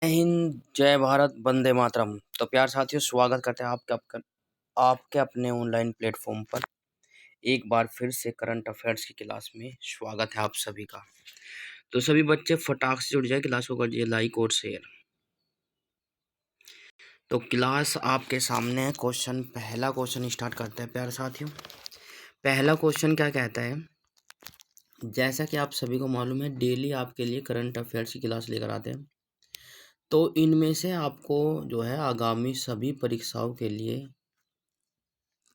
जय हिंद, जय भारत, वंदे मातरम। तो प्यार साथियों, स्वागत करते हैं आपके अपने ऑनलाइन प्लेटफॉर्म पर। एक बार फिर से करंट अफेयर्स की क्लास में स्वागत है आप सभी का। तो सभी बच्चे फटाक से जुड़ जाए, क्लास को कर दिए लाइक और शेयर। तो क्लास आपके सामने है। पहला क्वेश्चन स्टार्ट करते हैं प्यार साथियों। पहला क्वेश्चन क्या कहता है, जैसा कि आप सभी को मालूम है डेली आपके लिए करंट अफेयर्स की क्लास लेकर आते हैं। तो इनमें से आपको जो है आगामी सभी परीक्षाओं के लिए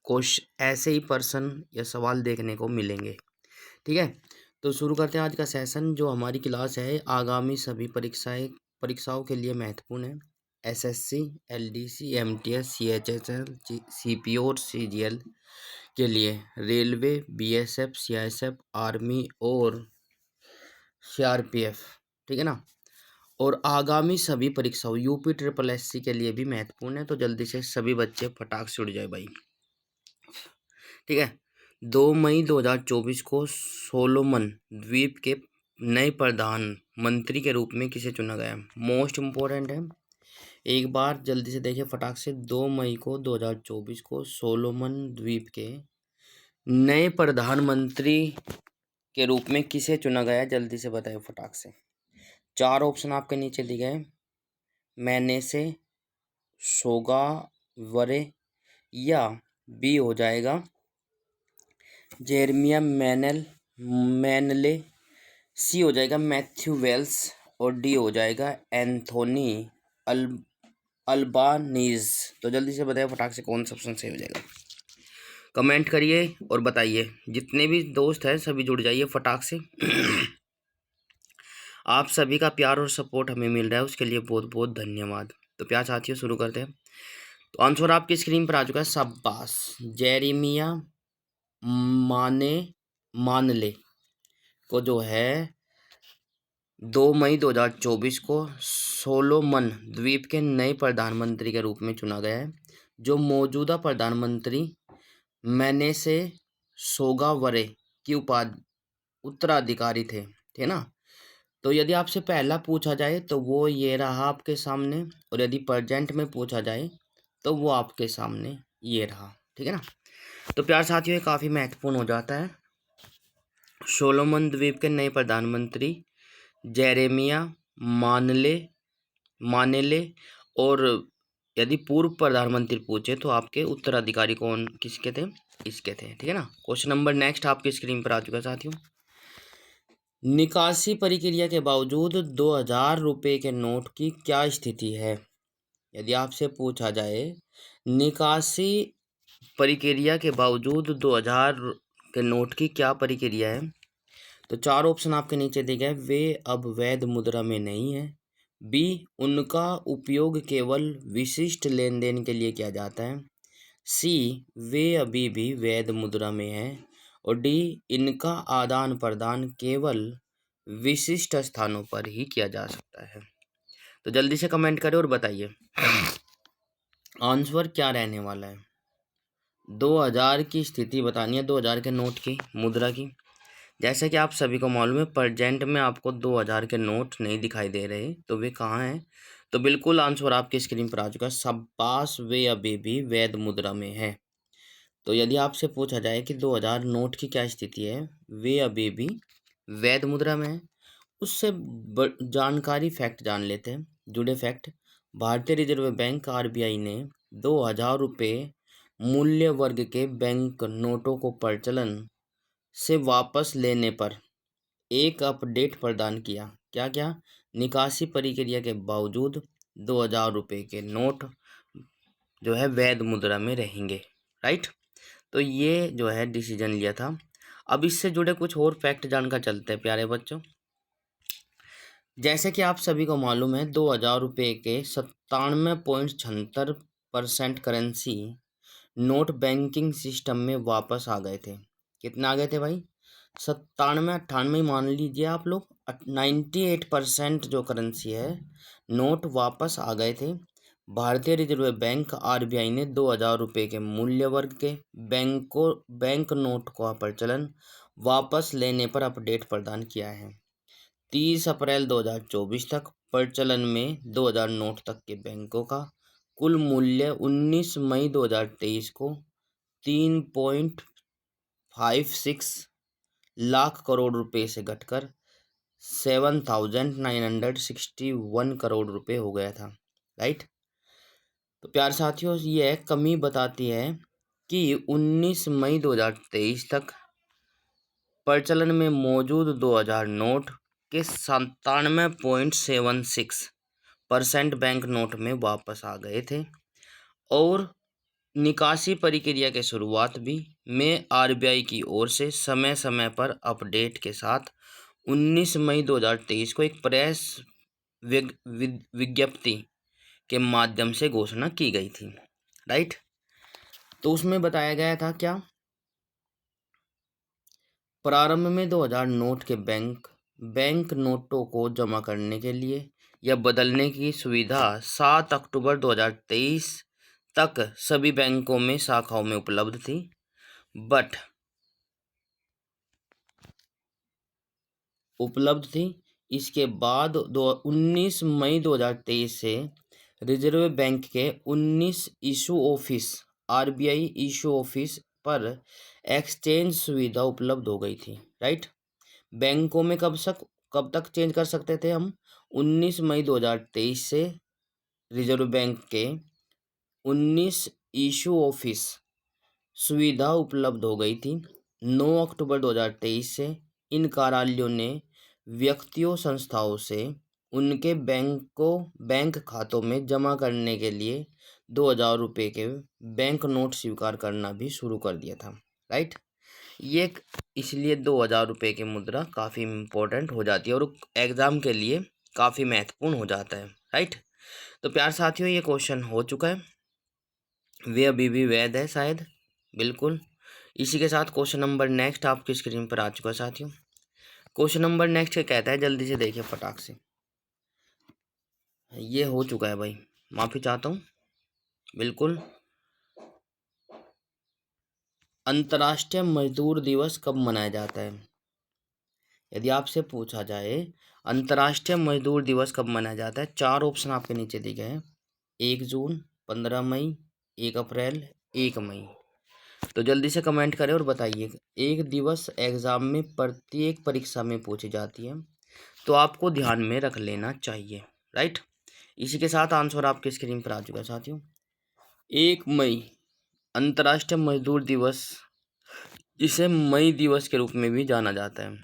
क्वेश्चन ऐसे ही प्रश्न या सवाल देखने को मिलेंगे। ठीक है, तो शुरू करते हैं आज का सेशन। जो हमारी क्लास है आगामी सभी परीक्षाओं के लिए महत्वपूर्ण है। SSC, LDC, MTS, CHSL, CPO और सीजीएल के लिए, रेलवे, बीएसएफ, सीआईएसएफ, आर्मी और सीआरपीएफ, ठीक है ना। और आगामी सभी परीक्षाओं यूपी ट्रिपल एससी के लिए भी महत्वपूर्ण है। तो जल्दी से सभी बच्चे फटाक से उड़ जाए भाई। ठीक है, 2 मई 2024 को सोलोमन द्वीप के नए प्रधानमंत्री के रूप में किसे चुना गया? मोस्ट इम्पोर्टेंट है, एक बार जल्दी से देखिए फटाक से। 2 मई को 2024 को सोलोमन द्वीप के नए प्रधानमंत्री के रूप में किसे चुना गया? जल्दी से बताइए फटाक से। 4 ऑप्शन आपके नीचे दिए गए। मैनेसे, सोगा वरे, या बी हो जाएगा जेरमिया मैनले, सी हो जाएगा मैथ्यू वेल्स, और डी हो जाएगा एंथोनी अल्बानीज। तो जल्दी से बताइए फटाक से कौन सा ऑप्शन सही हो जाएगा। कमेंट करिए और बताइए। जितने भी दोस्त हैं सभी जुड़ जाइए फटाक से। आप सभी का प्यार और सपोर्ट हमें मिल रहा है, उसके लिए बहुत बहुत धन्यवाद। तो प्यार साथियों शुरू करते हैं। तो आंसर आपकी स्क्रीन पर आ चुका है। शाबाश। जेरेमिया मानले को जो है 2 मई 2024 को सोलोमन द्वीप के नए प्रधानमंत्री के रूप में चुना गया है, जो मौजूदा प्रधानमंत्री मैनेसे सोगावरे की उत्तराधिकारी थे, ठीक है ना। तो यदि आपसे पहला पूछा जाए तो वो ये रहा आपके सामने, और यदि प्रेजेंट में पूछा जाए तो वो आपके सामने ये रहा, ठीक है ना। तो प्यार साथियों ये काफ़ी महत्वपूर्ण हो जाता है। सोलोमन द्वीप के नए प्रधानमंत्री जेरेमिया मानेले, और यदि पूर्व प्रधानमंत्री पूछे तो आपके उत्तराधिकारी कौन किसके थे? इसके थे, ठीक है ना। क्वेश्चन नंबर नेक्स्ट आपकी स्क्रीन पर आ चुका है साथियों। निकासी प्रक्रिया के बावजूद 2000 रुपये के नोट की क्या स्थिति है? यदि आपसे पूछा जाए निकासी प्रक्रिया के बावजूद 2000 के नोट की क्या प्रक्रिया है, तो 4 ऑप्शन आपके नीचे दिए गए। वे अब वैध मुद्रा में नहीं है, बी उनका उपयोग केवल विशिष्ट लेन देन के लिए किया जाता है, सी वे अभी भी वैध मुद्रा में है, और डी इनका आदान प्रदान केवल विशिष्ट स्थानों पर ही किया जा सकता है। तो जल्दी से कमेंट करें और बताइए आंसर क्या रहने वाला है। 2000 की स्थिति बतानी है, 2000 के नोट की, मुद्रा की। जैसे कि आप सभी को मालूम है प्रेजेंट में आपको 2000 के नोट नहीं दिखाई दे रहे, तो वे कहाँ हैं? तो बिल्कुल आंसर आपकी स्क्रीन पर आ चुका है। शाबाश, वे अभी भी वैध मुद्रा में है। तो यदि आपसे पूछा जाए कि 2000 नोट की क्या स्थिति है, वे अभी भी वैध मुद्रा में है। उससे जानकारी फैक्ट जान लेते हैं, जुड़े फैक्ट। भारतीय रिजर्व बैंक आरबीआई ने 2000 रुपये मूल्य वर्ग के बैंक नोटों को प्रचलन से वापस लेने पर एक अपडेट प्रदान किया। क्या क्या? निकासी प्रक्रिया के बावजूद 2000 रुपये के नोट जो है वैध मुद्रा में रहेंगे, राइट। तो ये जो है डिसीजन लिया था। अब इससे जुड़े कुछ और फैक्ट जानकर चलते हैं प्यारे बच्चों। जैसे कि आप सभी को मालूम है 2000 रुपये के 97.76% करेंसी नोट बैंकिंग सिस्टम में वापस आ गए थे। कितना आ गए थे भाई? 97-98 मान लीजिए आप लोग। 98% जो करेंसी है नोट वापस आ गए थे। भारतीय रिजर्व बैंक आरबीआई ने 2000 रुपये के मूल्य वर्ग के बैंक नोट का प्रचलन वापस लेने पर अपडेट प्रदान किया है। 30 अप्रैल 2024 तक प्रचलन में 2000 नोट तक के बैंकों का कुल मूल्य 19 मई 2023 को 3.56 लाख करोड़ रुपए से घटकर 7,961 करोड़ रुपए हो गया था। राइट। तो प्यार साथियों, यह कमी बताती है कि 19 मई 2023 तक प्रचलन में मौजूद 2000 नोट के 97.76% बैंक नोट में वापस आ गए थे और निकासी प्रक्रिया के शुरुआत भी में आरबीआई की ओर से समय समय पर अपडेट के साथ 19 मई 2023 को एक प्रेस विज्ञप्ति के माध्यम से घोषणा की गई थी। राइट। तो उसमें बताया गया था क्या, प्रारंभ में 2000 नोट के बैंक नोटों को जमा करने के लिए या बदलने की सुविधा 7 अक्टूबर 2023 तक सभी बैंकों में शाखाओं में उपलब्ध थी, बट इसके बाद 19 मई 2023 से रिजर्व बैंक के 19 issue office RBI issue office पर एक्सचेंज सुविधा उपलब्ध हो गई थी। राइट। बैंकों में कब तक चेंज कर सकते थे हम? 19 मई 2023 से रिजर्व बैंक के 19 इशू ऑफिस सुविधा उपलब्ध हो गई थी। 9 अक्टूबर 2023 से इन कार्यालयों ने व्यक्तियों संस्थाओं से उनके बैंक खातों में जमा करने के लिए 2000 रुपये के बैंक नोट स्वीकार करना भी शुरू कर दिया था। राइट। ये इसलिए 2000 रुपये की मुद्रा काफ़ी इम्पोर्टेंट हो जाती है और एग्ज़ाम के लिए काफ़ी महत्वपूर्ण हो जाता है। राइट। तो प्यार साथियों, ये क्वेश्चन हो चुका है, वे अभी भी वैध है शायद। बिल्कुल। इसी के साथ क्वेश्चन नंबर नेक्स्ट आपकी स्क्रीन पर आ चुका है साथियों। क्वेश्चन नंबर नेक्स्ट क्या कहता है, जल्दी से देखिए फटाक से। ये हो चुका है भाई, माफ़ी चाहता हूँ। बिल्कुल। अंतर्राष्ट्रीय मजदूर दिवस कब मनाया जाता है? यदि आपसे पूछा जाए अंतर्राष्ट्रीय मजदूर दिवस कब मनाया जाता है, 4 ऑप्शन आपके नीचे दिए गए हैं। 1 जून, 15 मई, 1 अप्रैल, 1 मई। तो जल्दी से कमेंट करें और बताइए। एक दिवस एग्जाम में प्रत्येक परीक्षा में पूछी जाती है, तो आपको ध्यान में रख लेना चाहिए। राइट। इसी के साथ आंसर आपके स्क्रीन पर आ चुका है साथियों। 1 मई अंतर्राष्ट्रीय मजदूर दिवस, जिसे मई दिवस के रूप में भी जाना जाता है।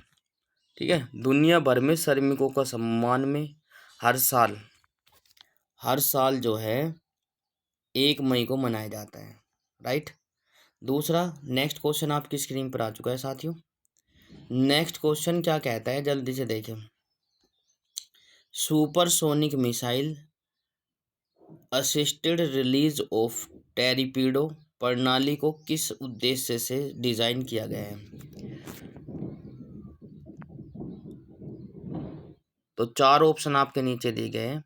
ठीक है। दुनिया भर में श्रमिकों का सम्मान में हर साल जो है 1 मई को मनाया जाता है। राइट। दूसरा, नेक्स्ट क्वेश्चन आपकी स्क्रीन पर आ चुका है साथियों। नेक्स्ट क्वेश्चन क्या कहता है, जल्दी से देखें। Supersonic missile assisted release of torpedo प्रणाली को किस उद्देश्य से डिजाइन किया गया है? तो 4 ऑप्शन आपके नीचे दिए गए हैं।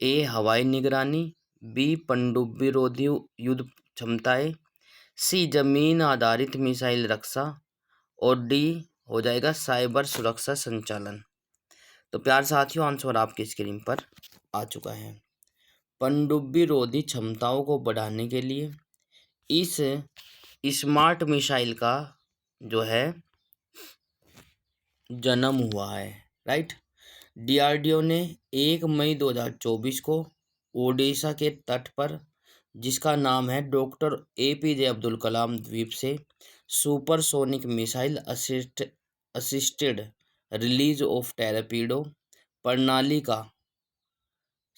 ए हवाई निगरानी, बी पनडुब्बी रोधी युद्ध क्षमताएं, सी जमीन आधारित मिसाइल रक्षा और डी हो जाएगा साइबर सुरक्षा संचालन। तो प्यार साथियों, आंसर आपकी स्क्रीन पर आ चुका है। पनडुब्बी रोधी क्षमताओं को बढ़ाने के लिए इस स्मार्ट मिसाइल का जो है जन्म हुआ है। राइट। डीआरडीओ ने 1 मई 2024 को ओडिशा के तट पर, जिसका नाम है डॉक्टर एपीजे अब्दुल कलाम द्वीप से supersonic missile assisted release of torpedo प्रणाली का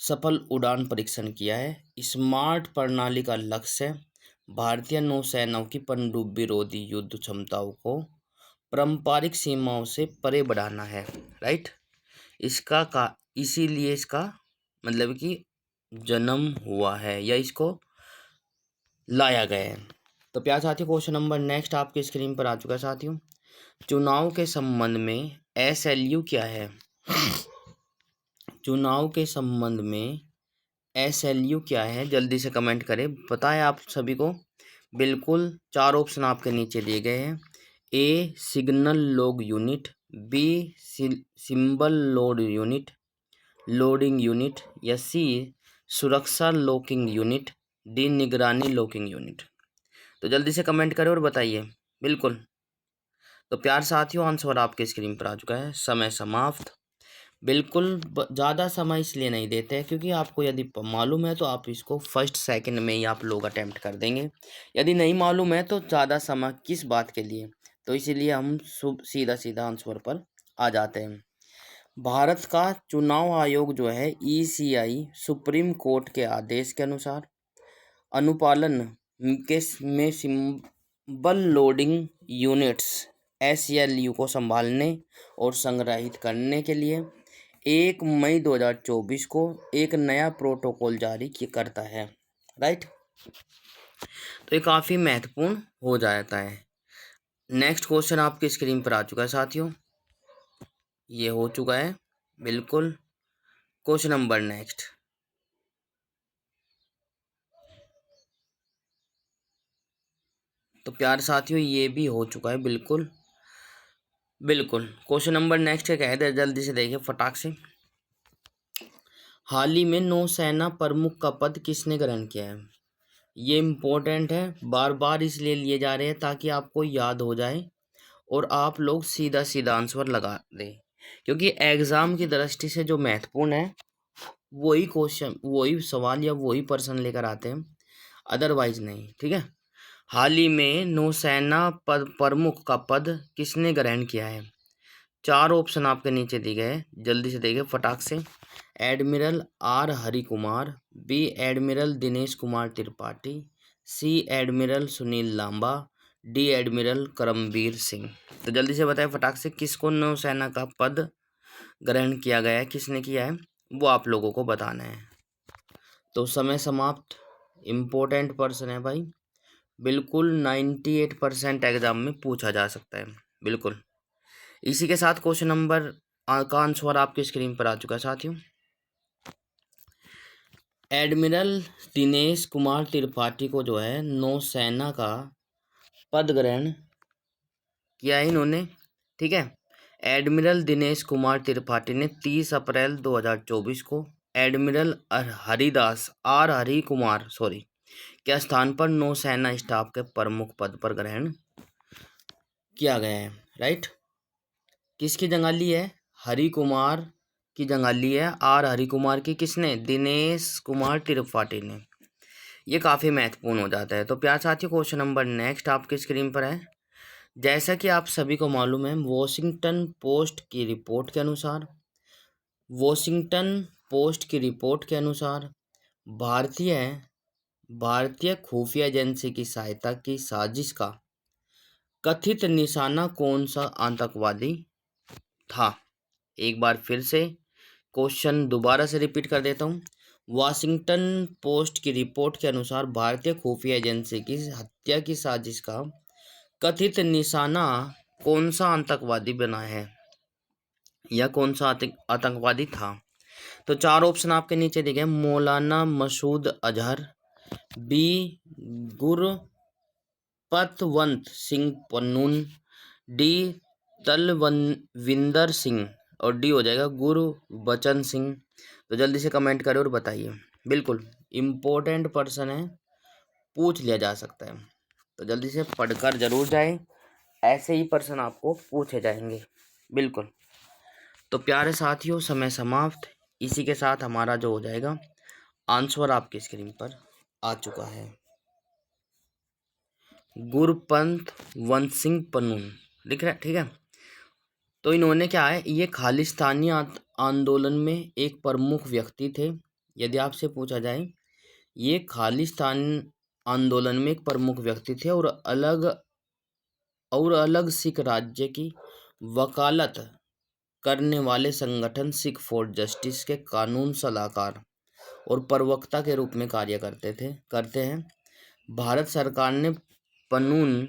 सफल उड़ान परीक्षण किया है। स्मार्ट प्रणाली का लक्ष्य भारतीय नौसेना की पनडुब्बी रोधी युद्ध क्षमताओं को पारंपरिक सीमाओं से परे बढ़ाना है। राइट। इसीलिए इसका मतलब कि जन्म हुआ है या इसको लाया गया है। तो प्यार साथियों, क्वेश्चन नंबर नेक्स्ट आपकी स्क्रीन पर आ चुका है साथियों। चुनाव के संबंध में एसएलयू क्या है? चुनाव के संबंध में एसएलयू क्या है, जल्दी से कमेंट करें, बताएं आप सभी को। बिल्कुल। 4 ऑप्शन आपके नीचे दिए गए हैं। A signal log unit, B symbol load unit, loading unit, या सी सुरक्षा लॉकिंग यूनिट, डी निगरानी लॉकिंग यूनिट। तो जल्दी से कमेंट करें और बताइए। बिल्कुल। तो प्यार साथियों, आंसर आपके स्क्रीन पर आ चुका है। समय समाप्त। बिल्कुल ज़्यादा समय इसलिए नहीं देते हैं क्योंकि आपको यदि मालूम है तो आप इसको फर्स्ट सेकंड में ही आप लोग अटेम्प्ट कर देंगे। यदि नहीं मालूम है तो ज़्यादा समय किस बात के लिए, तो इसीलिए हम सीधा सीधा आंसर पर आ जाते हैं। भारत का चुनाव आयोग जो है ECI सुप्रीम कोर्ट के आदेश के अनुसार अनुपालन के में सिंबल लोडिंग यूनिट्स SLU को संभालने और संग्रहित करने के लिए 1 मई 2024 को एक नया प्रोटोकॉल जारी करता है। राइट। तो ये काफ़ी महत्वपूर्ण हो जाता है। नेक्स्ट क्वेश्चन आपकी स्क्रीन पर आ चुका है साथियों, ये हो चुका है। बिल्कुल। Question number next. तो प्यार साथियों, ये भी हो चुका है। बिल्कुल बिल्कुल। क्वेश्चन नंबर नेक्स्ट क्या है, जल्दी से देखिए फटाक से। हाल ही में नौसेना प्रमुख का पद किसने ग्रहण किया है? ये इम्पोर्टेंट है, बार बार इसलिए लिए जा रहे हैं ताकि आपको याद हो जाए और आप लोग सीधा सीधा आंसर लगा दें, क्योंकि एग्ज़ाम की दृष्टि से जो महत्वपूर्ण है वही क्वेश्चन, वही सवाल या वही प्रश्न लेकर आते हैं, अदरवाइज नहीं। ठीक है। हाल ही में नौसेना प्रमुख का पद किसने ग्रहण किया है? 4 ऑप्शन आपके नीचे दिए गए, जल्दी से देखिए फटाक से। Admiral R Hari Kumar, B admiral Dinesh Kumar Tripathi, C admiral Sunil Lamba, D admiral Karambir Singh. तो जल्दी से बताएं फटाक से, किसको नौसेना का पद ग्रहण किया गया है, किसने किया है, वो आप लोगों को बताना है। तो समय समाप्त। इम्पोर्टेंट पर्सन है भाई, बिल्कुल 98% एग्जाम में पूछा जा सकता है। बिल्कुल। इसी के साथ क्वेश्चन नंबर का आंसर आपकी स्क्रीन पर आ चुका है साथियों। एडमिरल दिनेश कुमार त्रिपाठी को जो है नौसेना का पद ग्रहण किया है इन्होंने। ठीक है। एडमिरल दिनेश कुमार त्रिपाठी ने 30 अप्रैल 2024 को एडमिरल हरिदास R हरि कुमार के स्थान पर नौसेना स्टाफ के प्रमुख पद पर ग्रहण किया गया है। राइट। किसकी जगह ली है? हरि कुमार की जगह ली है। R हरि कुमार की किसने? दिनेश कुमार त्रिपाठी ने। ये काफ़ी महत्वपूर्ण हो जाता है। तो प्यार साथियों, क्वेश्चन नंबर नेक्स्ट आपकी स्क्रीन पर है। जैसा कि आप सभी को मालूम है, वॉशिंगटन पोस्ट की रिपोर्ट के अनुसार भारतीय खुफिया एजेंसी की सहायता की साजिश का कथित निशाना कौन सा आतंकवादी था? एक बार फिर से क्वेश्चन दोबारा से रिपीट कर देता हूँ। वाशिंगटन पोस्ट की रिपोर्ट के अनुसार भारतीय खुफिया एजेंसी की हत्या की साजिश का कथित निशाना कौन सा आतंकवादी बना है या कौन सा आतंकवादी था? तो 4 ऑप्शन आपके नीचे दिए गए। मौलाना मसूद अजहर, बी गुरपतवंत सिंह पन्नून, डी तलविंदर सिंह, और डी हो जाएगा गुरबचन सिंह। तो जल्दी से कमेंट करें और बताइए। बिल्कुल इम्पोर्टेंट पर्सन है, पूछ लिया जा सकता है, तो जल्दी से पढ़कर जरूर जाएं, ऐसे ही पर्सन आपको पूछे जाएंगे। बिल्कुल। तो प्यारे साथियों, समय समाप्त। इसी के साथ हमारा जो हो जाएगा आंसर आपकी स्क्रीन पर आ चुका है। गुरपतवंत सिंह पन्नून लिख रहा है। ठीक है। तो इन्होंने क्या है, ये खालिस्तानी आंदोलन में एक प्रमुख व्यक्ति थे। यदि आपसे पूछा जाए, ये खालिस्तान आंदोलन में एक प्रमुख व्यक्ति थे और अलग सिख राज्य की वकालत करने वाले संगठन सिख फॉर जस्टिस के कानून सलाहकार और प्रवक्ता के रूप में कार्य करते हैं। भारत सरकार ने पन्नून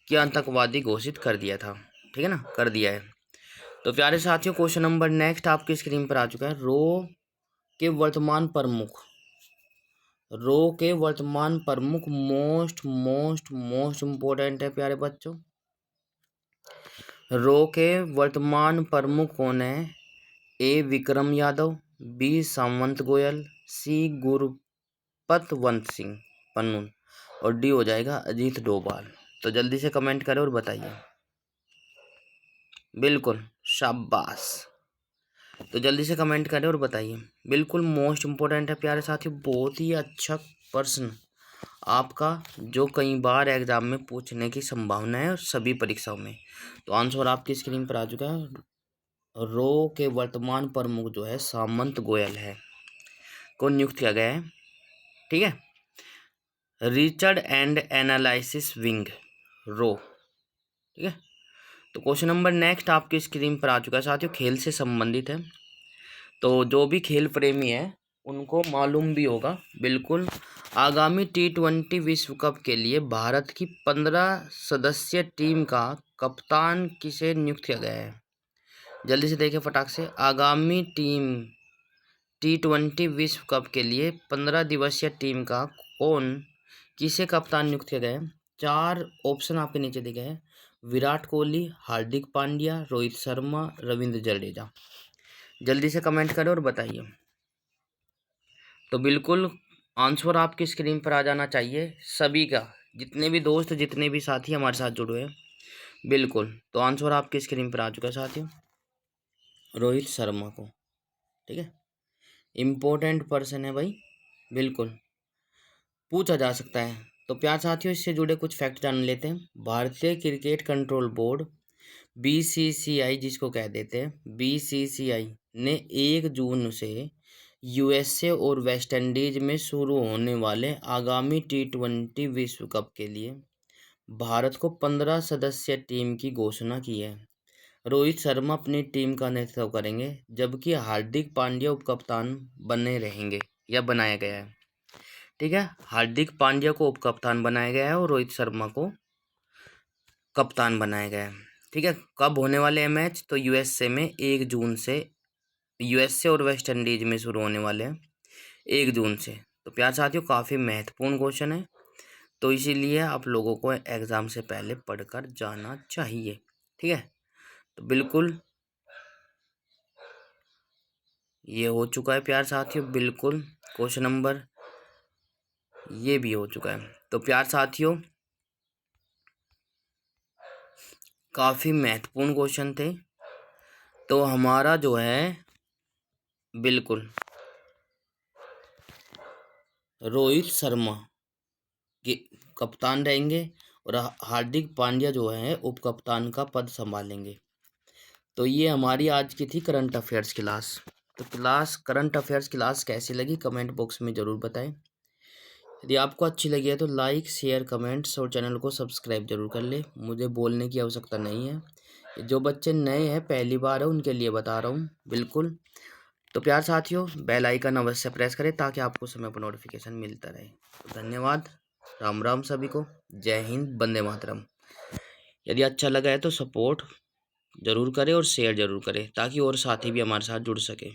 की आतंकवादी घोषित कर दिया था। ठीक है ना, कर दिया है। तो प्यारे साथियों, क्वेश्चन नंबर नेक्स्ट आपकी स्क्रीन पर आ चुका है। के वर्तमान प्रमुख मोस्ट इम्पोर्टेंट है प्यारे बच्चों। रो के वर्तमान प्रमुख कौन है? ए विक्रम यादव, बी सामंत गोयल, सी गुरपतवंत सिंह पन्नून और डी हो जाएगा अजीत डोभाल। तो जल्दी से कमेंट करें और बताइए। बिल्कुल, शाबाश। तो जल्दी से कमेंट करें और बताइए। बिल्कुल मोस्ट इम्पोर्टेंट है प्यारे साथियों, बहुत ही अच्छा प्रश्न आपका, जो कई बार एग्जाम में पूछने की संभावना है सभी परीक्षाओं में। तो आंसर आपकी स्क्रीन पर आ चुका है। रो के वर्तमान प्रमुख जो है सामंत गोयल है, को नियुक्त किया गया है। ठीक है, रिचर्ड एंड एनालिसिस विंग, रो। ठीक है, तो क्वेश्चन नंबर नेक्स्ट आपकी स्क्रीन पर आ चुका है साथियों, खेल से संबंधित है। तो जो भी खेल प्रेमी है उनको मालूम भी होगा। बिल्कुल, आगामी T20 विश्व कप के लिए भारत की 15 सदस्यीय टीम का कप्तान किसे नियुक्त किया गया है? जल्दी से देखिए फटाक से। आगामी T20 विश्व कप के लिए 15 दिवसीय टीम का किसे कप्तान नियुक्त किया गया है? 4 ऑप्शन आपके नीचे दिए गए हैं। विराट कोहली, हार्दिक पांड्या, रोहित शर्मा, रविंद्र जडेजा। जल्दी से कमेंट करें और बताइए। तो बिल्कुल आंसर आपकी स्क्रीन पर आ जाना चाहिए सभी का, जितने भी दोस्त, जितने भी साथी हमारे साथ जुड़े हैं। बिल्कुल, तो आंसर आपकी स्क्रीन पर आ चुका है साथियों, रोहित शर्मा को। ठीक है, इम्पोर्टेंट पर्सन है भाई, बिल्कुल पूछा जा सकता है। तो प्यार साथियों, इससे जुड़े कुछ फैक्ट जान लेते हैं। भारतीय क्रिकेट कंट्रोल बोर्ड BCCI जिसको कह देते हैं, BCCI ने 1 जून से USA और वेस्ट इंडीज में शुरू होने वाले आगामी T20 विश्व कप के लिए भारत को 15 सदस्यीय टीम की घोषणा की है। रोहित शर्मा अपनी टीम का नेतृत्व करेंगे, जबकि हार्दिक पांड्या उपकप्तान बने रहेंगे या बनाया गया है। ठीक है, हार्दिक पांड्या को उपकप्तान बनाया गया है और रोहित शर्मा को कप्तान बनाया गया है। ठीक है, कब होने वाले हैं मैच? तो USA में 1 जून से, USA और वेस्ट इंडीज में शुरू होने वाले हैं 1 जून से। तो प्यार साथियों, काफ़ी महत्वपूर्ण क्वेश्चन है, तो इसीलिए आप लोगों को एग्ज़ाम से पहले पढ़कर जाना चाहिए। ठीक है, तो बिल्कुल ये हो चुका है प्यार साथियों। बिल्कुल क्वेश्चन नंबर ये भी हो चुका है। तो प्यार साथियों, काफ़ी महत्वपूर्ण क्वेश्चन थे। तो हमारा जो है बिल्कुल रोहित शर्मा के कप्तान रहेंगे और हार्दिक पांड्या जो है उप कप्तान का पद संभालेंगे। तो ये हमारी आज की थी करंट अफेयर्स क्लास। तो करंट अफेयर्स क्लास कैसी लगी कमेंट बॉक्स में ज़रूर बताएं। यदि आपको अच्छी लगी है तो लाइक, शेयर, कमेंट्स और चैनल को सब्सक्राइब जरूर कर ले। मुझे बोलने की आवश्यकता नहीं है, जो बच्चे नए हैं, पहली बार है, उनके लिए बता रहा हूँ। बिल्कुल, तो प्यार साथियों, बेल आइकन अवश्य प्रेस करें ताकि आपको समय पर नोटिफिकेशन मिलता रहे। तो धन्यवाद, राम राम सभी को, जय हिंद, वंदे मातरम। यदि अच्छा लगा है तो सपोर्ट जरूर करें और शेयर जरूर करें ताकि और साथी भी हमारे साथ जुड़ सके।